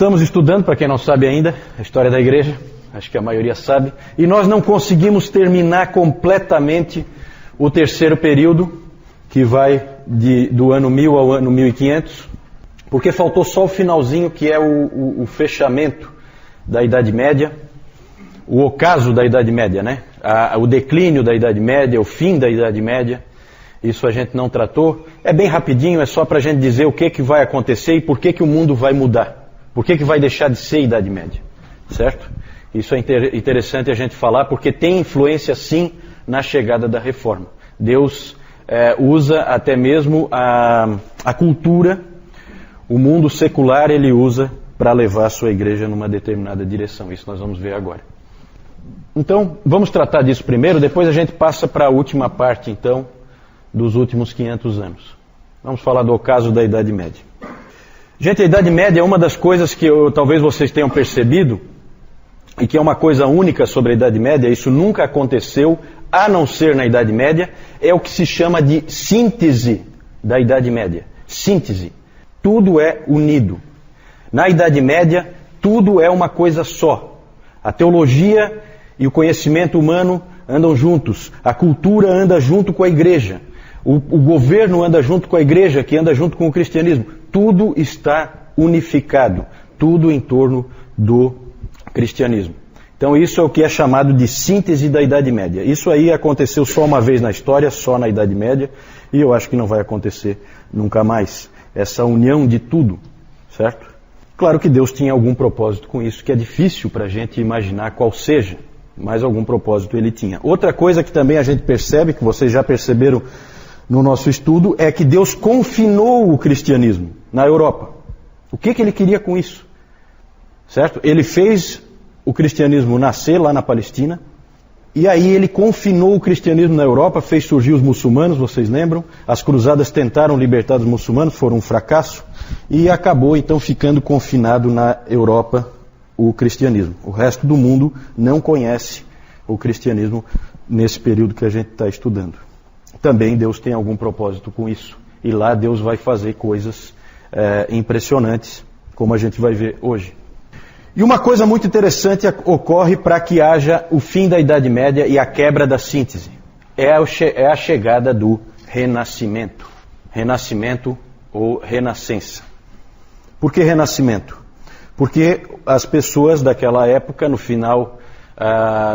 Estamos estudando, para quem não sabe ainda, a história da igreja, acho que a maioria sabe, e nós não conseguimos terminar completamente o terceiro período, que vai do ano 1000 ao ano 1500, porque faltou só o finalzinho, que é o fechamento da Idade Média, o ocaso da Idade Média, né? O declínio da Idade Média, o fim da Idade Média. Isso a gente não tratou. É bem rapidinho, é só para a gente dizer o que vai acontecer e por que o mundo vai mudar. Por que vai deixar de ser Idade Média, certo? Isso é interessante a gente falar, porque tem influência sim na chegada da Reforma. Deus usa até mesmo a cultura, o mundo secular ele usa para levar a sua igreja numa determinada direção. Isso nós vamos ver agora. Então, vamos tratar disso primeiro, depois a gente passa para a última parte, então, dos últimos 500 anos. Vamos falar do ocaso da Idade Média. Gente, a Idade Média é uma das coisas que talvez vocês tenham percebido, e que é uma coisa única sobre a Idade Média, isso nunca aconteceu, a não ser na Idade Média, é o que se chama de síntese da Idade Média. Síntese. Tudo é unido. Na Idade Média, tudo é uma coisa só. A teologia e o conhecimento humano andam juntos. A cultura anda junto com a igreja. O governo anda junto com a igreja, que anda junto com o cristianismo. Tudo está unificado. Tudo em torno do cristianismo. Então isso é o que é chamado de síntese da Idade Média. Isso aí aconteceu só uma vez na história, só na Idade Média, e eu acho que não vai acontecer nunca mais. Essa união de tudo, certo? Claro que Deus tinha algum propósito com isso, que é difícil para a gente imaginar qual seja, mas algum propósito ele tinha. Outra coisa que também a gente percebe, que vocês já perceberam no nosso estudo, é que Deus confinou o cristianismo na Europa. O que ele queria com isso? Certo? Ele fez o cristianismo nascer lá na Palestina, e aí ele confinou o cristianismo na Europa, fez surgir os muçulmanos, vocês lembram? As cruzadas tentaram libertar os muçulmanos, foram um fracasso, e acabou então ficando confinado na Europa o cristianismo. O resto do mundo não conhece o cristianismo nesse período que a gente está estudando. Também Deus tem algum propósito com isso, e lá Deus vai fazer coisas impressionantes, como a gente vai ver hoje. E uma coisa muito interessante ocorre para que haja o fim da Idade Média e a quebra da síntese. É a chegada do renascimento. Renascimento ou renascença. Por que renascimento? Porque as pessoas daquela época, no final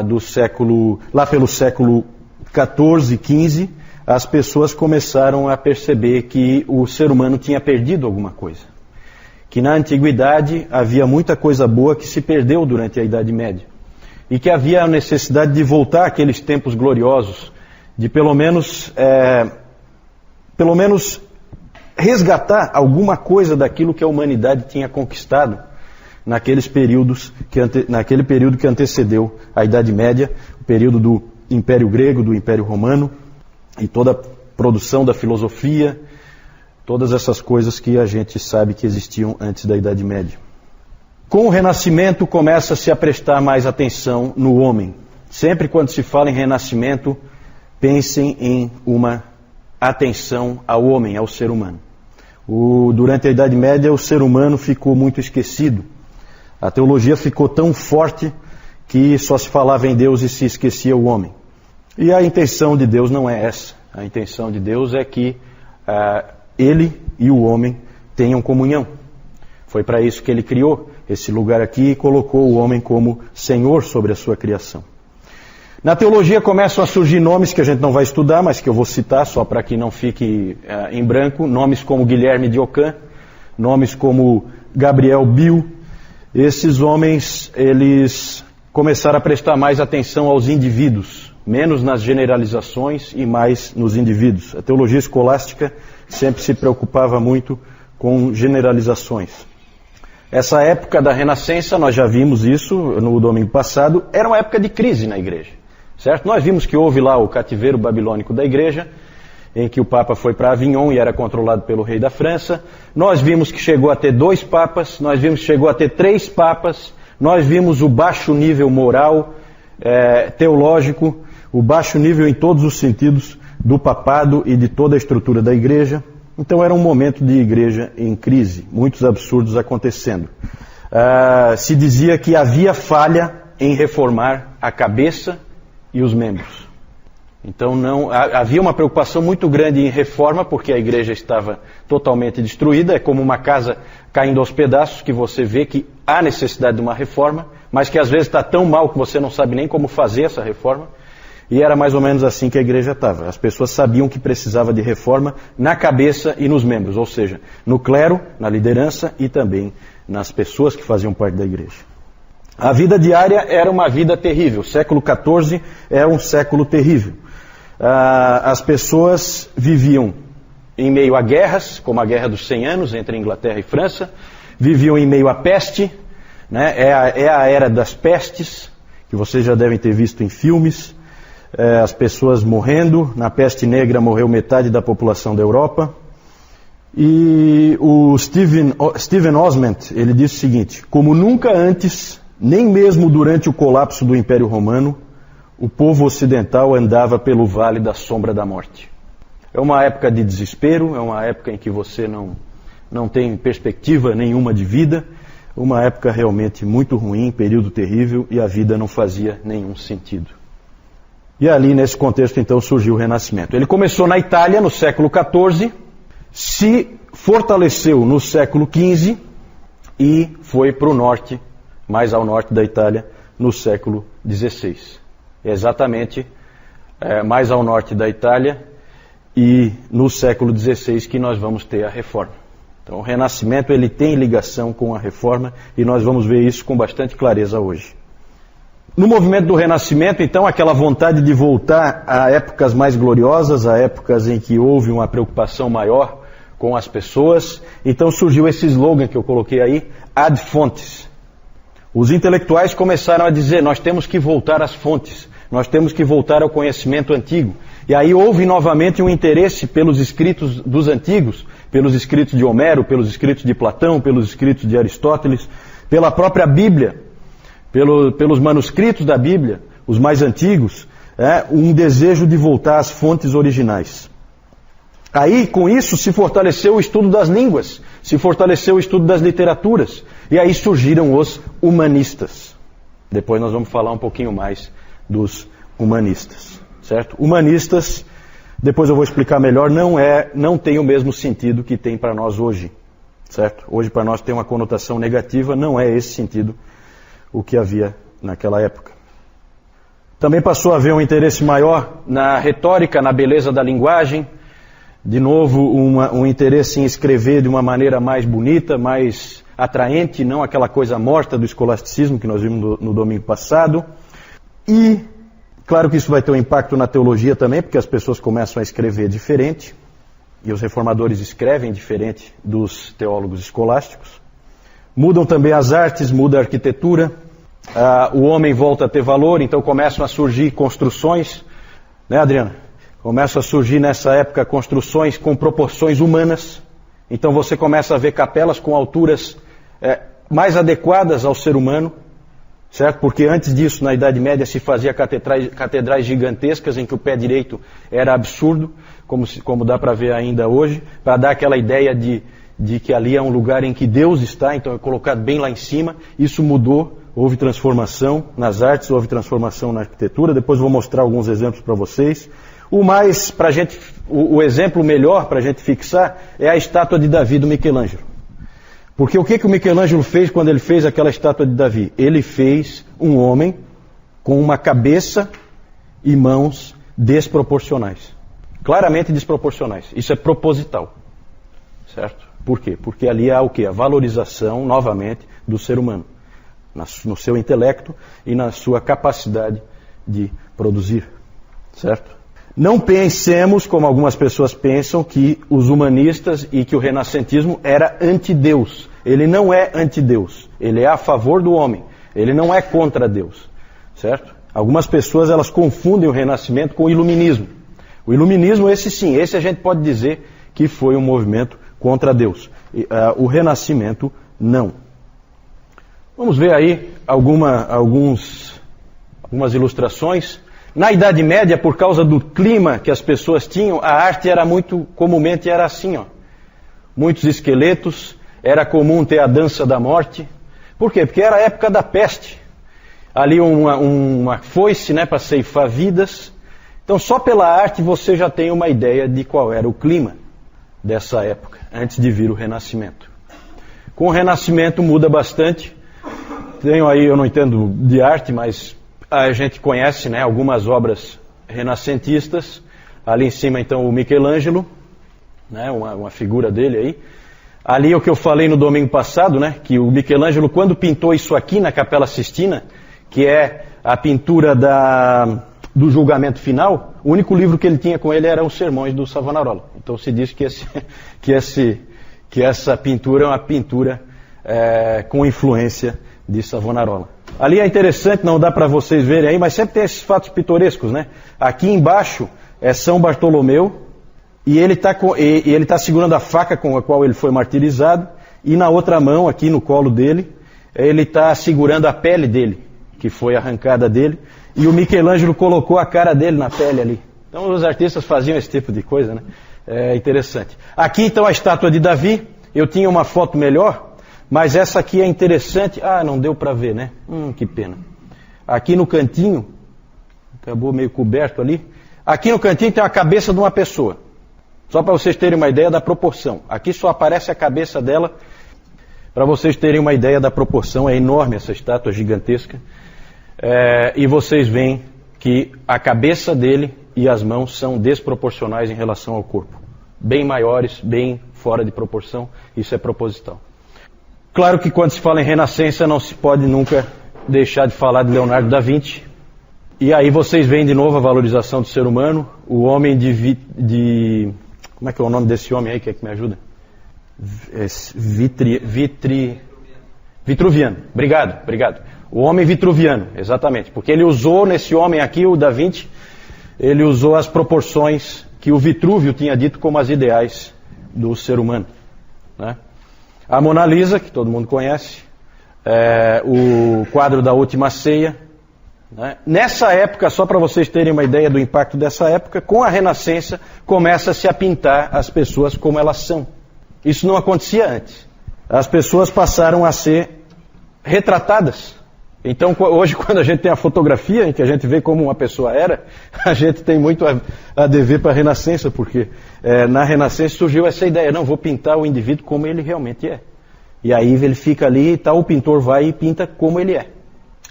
do século, lá pelo século 14, 15, as pessoas começaram a perceber que o ser humano tinha perdido alguma coisa. Que na antiguidade havia muita coisa boa que se perdeu durante a Idade Média. E que havia a necessidade de voltar àqueles tempos gloriosos, de pelo menos resgatar alguma coisa daquilo que a humanidade tinha conquistado naquele período que antecedeu a Idade Média, o período do Império Grego, do Império Romano, e toda a produção da filosofia, todas essas coisas que a gente sabe que existiam antes da Idade Média. Com o Renascimento começa-se a prestar mais atenção no homem. Sempre quando se fala em Renascimento, pensem em uma atenção ao homem, ao ser humano. Durante a Idade Média o ser humano ficou muito esquecido. A teologia ficou tão forte que só se falava em Deus e se esquecia o homem. E a intenção de Deus não é essa. A intenção de Deus é que Ele e o homem tenham comunhão. Foi para isso que Ele criou esse lugar aqui e colocou o homem como Senhor sobre a sua criação. Na teologia começam a surgir nomes que a gente não vai estudar, mas que eu vou citar só para que não fique em branco. Nomes como Guilherme de Ockham, nomes como Gabriel Biel. Esses homens, eles começaram a prestar mais atenção aos indivíduos, menos nas generalizações e mais nos indivíduos. A teologia escolástica sempre se preocupava muito com generalizações. Essa época da Renascença, nós já vimos isso no domingo passado, era uma época de crise na igreja, certo? Nós vimos que houve lá o cativeiro babilônico da igreja, em que o Papa foi para Avignon e era controlado pelo rei da França. Nós vimos que chegou a ter 2 papas, nós vimos que chegou a ter 3 papas, nós vimos o baixo nível moral, teológico, o baixo nível em todos os sentidos do papado e de toda a estrutura da igreja. Então era um momento de igreja em crise, muitos absurdos acontecendo. se dizia que havia falha em reformar a cabeça e os membros. Então havia uma preocupação muito grande em reforma, porque a igreja estava totalmente destruída. É como uma casa caindo aos pedaços, que você vê que há necessidade de uma reforma, mas que às vezes está tão mal que você não sabe nem como fazer essa reforma. E era mais ou menos assim que a igreja estava. As pessoas sabiam que precisava de reforma na cabeça e nos membros, ou seja, no clero, na liderança e também nas pessoas que faziam parte da igreja. A vida diária era uma vida terrível. O século XIV é um século terrível. As pessoas viviam em meio a guerras, como a Guerra dos 100 Anos entre Inglaterra e França. Viviam em meio à peste, né? É a era das pestes, que vocês já devem ter visto em filmes. As pessoas morrendo. Na peste negra morreu metade da população da Europa. E o Stephen Osment, ele disse o seguinte: como nunca antes, nem mesmo durante o colapso do Império Romano, o povo ocidental andava pelo vale da sombra da morte. É uma época de desespero, é uma época em que você não tem perspectiva nenhuma de vida, uma época realmente muito ruim, período terrível, e a vida não fazia nenhum sentido. E ali, nesse contexto, então, surgiu o Renascimento. Ele começou na Itália, no século XIV, se fortaleceu no século XV e foi para o norte, mais ao norte da Itália, no século XVI. É exatamente mais ao norte da Itália e no século XVI que nós vamos ter a Reforma. Então o Renascimento ele tem ligação com a Reforma e nós vamos ver isso com bastante clareza hoje. No movimento do Renascimento, então, aquela vontade de voltar a épocas mais gloriosas, a épocas em que houve uma preocupação maior com as pessoas, então surgiu esse slogan que eu coloquei aí, ad fontes. Os intelectuais começaram a dizer, nós temos que voltar às fontes, nós temos que voltar ao conhecimento antigo. E aí houve novamente um interesse pelos escritos dos antigos, pelos escritos de Homero, pelos escritos de Platão, pelos escritos de Aristóteles, pela própria Bíblia, pelos manuscritos da Bíblia, os mais antigos, um desejo de voltar às fontes originais. Aí, com isso, se fortaleceu o estudo das línguas, se fortaleceu o estudo das literaturas, e aí surgiram os humanistas. Depois nós vamos falar um pouquinho mais dos humanistas, certo? Humanistas, depois eu vou explicar melhor, não tem o mesmo sentido que tem para nós hoje, certo? Hoje para nós tem uma conotação negativa, não é esse sentido o que havia naquela época. Também passou a haver um interesse maior na retórica, na beleza da linguagem, de novo um interesse em escrever de uma maneira mais bonita, mais atraente, não aquela coisa morta do escolasticismo que nós vimos no domingo passado. E, claro que isso vai ter um impacto na teologia também, porque as pessoas começam a escrever diferente, e os reformadores escrevem diferente dos teólogos escolásticos. Mudam também as artes, muda a arquitetura, o homem volta a ter valor, então começam a surgir construções, né, Adriana? Começam a surgir nessa época construções com proporções humanas, então você começa a ver capelas com alturas mais adequadas ao ser humano, certo? Porque antes disso, na Idade Média, se fazia catedrais gigantescas em que o pé direito era absurdo, como dá para ver ainda hoje, para dar aquela ideia de que ali é um lugar em que Deus está, então é colocado bem lá em cima. Isso mudou, houve transformação nas artes, houve transformação na arquitetura. Depois vou mostrar alguns exemplos para vocês. O exemplo melhor para a gente fixar é a estátua de Davi do Michelangelo. Porque o que o Michelangelo fez quando ele fez aquela estátua de Davi? Ele fez um homem com uma cabeça e mãos desproporcionais. Claramente desproporcionais. Isso é proposital. Certo? Por quê? Porque ali há o quê? A valorização, novamente, do ser humano. No seu intelecto e na sua capacidade de produzir. Certo? Não pensemos, como algumas pessoas pensam, que os humanistas e que o renascentismo era anti-Deus. Ele não é anti-Deus. Ele é a favor do homem. Ele não é contra Deus. Certo? Algumas pessoas elas confundem o renascimento com o iluminismo. O iluminismo, esse sim, esse a gente pode dizer que foi um movimento contra Deus. O renascimento, não. Vamos ver aí algumas ilustrações. Na Idade Média, por causa do clima que as pessoas tinham, a arte era comumente era assim, ó. Muitos esqueletos, era comum ter a dança da morte, Por quê? Porque era a época da peste. Ali uma foice, né, para ceifar vidas. Então só pela arte você já tem uma ideia de qual era o clima dessa época, antes de vir o Renascimento. Com o Renascimento muda bastante. Tenho aí, eu não entendo de arte, mas a gente conhece, né, algumas obras renascentistas. Ali em cima então o Michelangelo, né, uma figura dele aí. Ali o que eu falei no domingo passado, né, que o Michelangelo, quando pintou isso aqui na Capela Sistina, que é a pintura do julgamento final, o único livro que ele tinha com ele eram os sermões do Savonarola. Então se diz que essa pintura é uma pintura com influência de Savonarola. Ali é interessante, não dá para vocês verem aí, mas sempre tem esses fatos pitorescos, né? Aqui embaixo é São Bartolomeu, e ele está segurando a faca com a qual ele foi martirizado, e na outra mão, aqui no colo dele, ele está segurando a pele dele, que foi arrancada dele, e o Michelangelo colocou a cara dele na pele ali. Então os artistas faziam esse tipo de coisa, né? É interessante. Aqui então a estátua de Davi, eu tinha uma foto melhor, mas essa aqui é interessante. Ah, não deu para ver, né? Que pena. Aqui no cantinho, acabou meio coberto ali, aqui no cantinho tem a cabeça de uma pessoa. Só para vocês terem uma ideia da proporção. Aqui só aparece a cabeça dela. Para vocês terem uma ideia da proporção, é enorme essa estátua gigantesca. E vocês veem que a cabeça dele e as mãos são desproporcionais em relação ao corpo. Bem maiores, bem fora de proporção. Isso é proposital. Claro que quando se fala em Renascença não se pode nunca deixar de falar de Leonardo da Vinci. E aí vocês veem de novo a valorização do ser humano. O homem como é que é o nome desse homem aí? Quer que me ajuda? Vitruviano. Obrigado. O homem vitruviano, exatamente. Porque ele usou nesse homem aqui, o Da Vinci, ele usou as proporções que o Vitrúvio tinha dito como as ideais do ser humano, né? A Mona Lisa, que todo mundo conhece, o quadro da Última Ceia, né? Nessa época, só para vocês terem uma ideia do impacto dessa época, com a Renascença começa-se a pintar as pessoas como elas são. Isso não acontecia antes. As pessoas passaram a ser retratadas. Então hoje quando a gente tem a fotografia em que a gente vê como uma pessoa era, a gente tem muito a dever para a Renascença, porque na Renascença surgiu essa ideia, não, vou pintar o indivíduo como ele realmente é. E aí ele fica ali e tal, o pintor vai e pinta como ele é.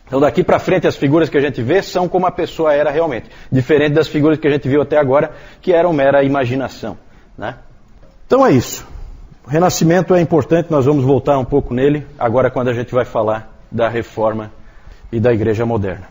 Então daqui para frente as figuras que a gente vê são como a pessoa era realmente, diferente das figuras que a gente viu até agora, que eram mera imaginação, né? Então é isso. O Renascimento é importante, nós vamos voltar um pouco nele, agora quando a gente vai falar da Reforma e da Igreja Moderna.